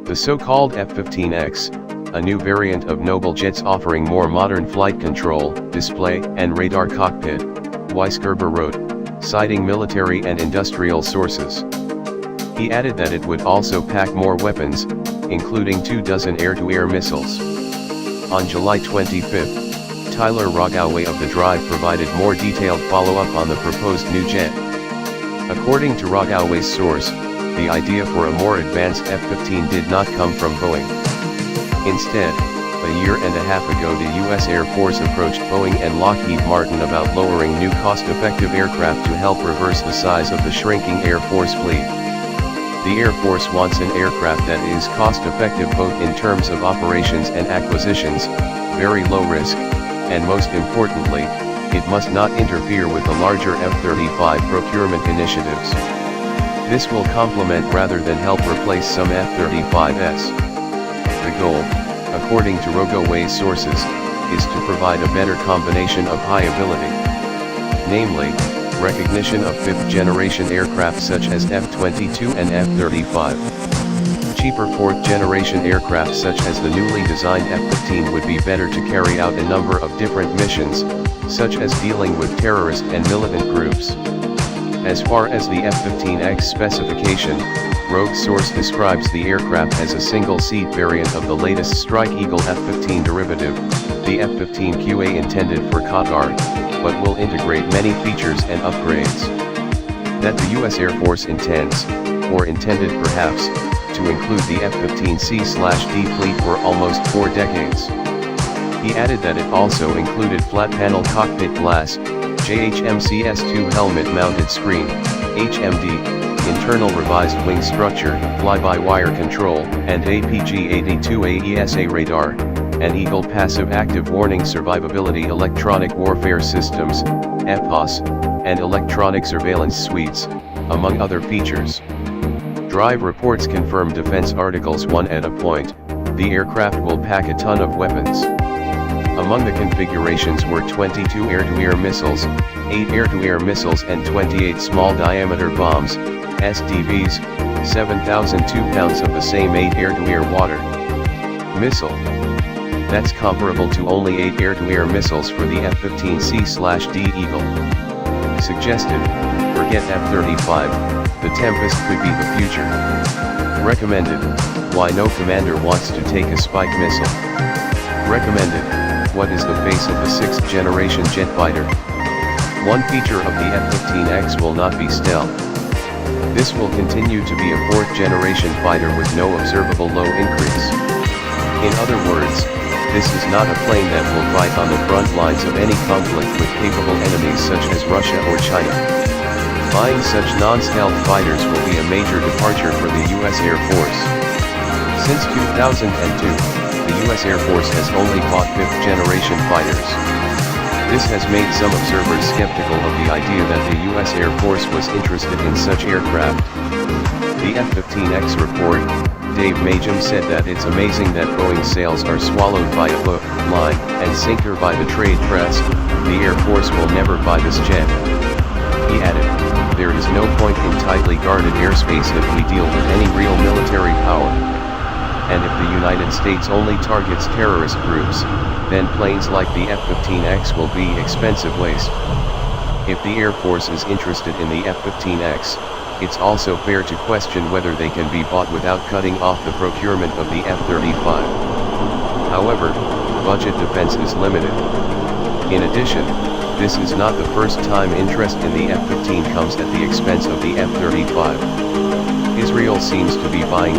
The so-called F-15X, a new variant of noble jets offering more modern flight control, display, and radar cockpit, Weisgerber wrote, citing military and industrial sources. He added that it would also pack more weapons, including 24 air-to-air missiles. On July 25, Tyler Rogoway of The Drive provided more detailed follow-up on the proposed new jet. According to Rogoway's source, the idea for a more advanced F-15 did not come from Boeing. Instead, a year and a half ago the U.S. Air Force approached Boeing and Lockheed Martin about lowering new cost-effective aircraft to help reverse the size of the shrinking Air Force fleet. The Air Force wants an aircraft that is cost-effective both in terms of operations and acquisitions, very low risk, and most importantly, it must not interfere with the larger F-35 procurement initiatives. This will complement rather than help replace some F-35s. The goal, according to Rogoway's sources, is to provide a better combination of high ability. Namely, recognition of fifth-generation aircraft such as F-22 and F-35. Cheaper fourth-generation aircraft such as the newly designed F-15 would be better to carry out a number of different missions, such as dealing with terrorist and militant groups. As far as the F-15X specification, Rogue's source describes the aircraft as a single-seat variant of the latest Strike Eagle F-15 derivative, the F-15QA intended for Qatar, but will integrate many features and upgrades. That the U.S. Air Force intends, or intended perhaps, to include the F-15C/D fleet for almost 4 decades. He added that it also included flat-panel cockpit glass, JHMCS2 helmet-mounted screen, HMD, internal revised wing structure, fly-by-wire control, and APG-82A ESA radar, and Eagle Passive Active Warning Survivability Electronic Warfare Systems, EPOS, and Electronic Surveillance Suites, among other features. Drive reports confirm defense articles 1 at a point, the aircraft will pack a ton of weapons. Among the configurations were 22 air-to-air missiles, 8 air-to-air missiles and 28 small-diameter bombs, SDBs, 7,002 pounds of the same 8 air-to-air water missile. That's comparable to only 8 air-to-air missiles for the F-15C/D Eagle. Suggested, forget F-35, the Tempest could be the future. Recommended, why no commander wants to take a Spike missile. Recommended, what is the face of the 6th generation jet fighter? One feature of the F-15X will not be stealth. This will continue to be a 4th generation fighter with no observable low increase. In other words, this is not a plane that will fight on the front lines of any conflict with capable enemies such as Russia or China. Buying such non-stealth fighters will be a major departure for the U.S. Air Force. Since 2002, the U.S. Air Force has only bought 5th generation fighters. This has made some observers skeptical of the idea that the U.S. Air Force was interested in such aircraft. The F-15X report, Dave Majum said that it's amazing that Boeing sales are swallowed by a hook, line, and sinker by the trade press. The Air Force will never buy this jet. He added, there is no point in tightly guarded airspace if we deal with any real military power. And if the United States only targets terrorist groups, then planes like the F-15X will be expensive waste. If the Air Force is interested in the F-15X, it's also fair to question whether they can be bought without cutting off the procurement of the F-35. However, budget defense is limited. In addition, this is not the first time interest in the F-15 comes at the expense of the F-35. Israel seems to be buying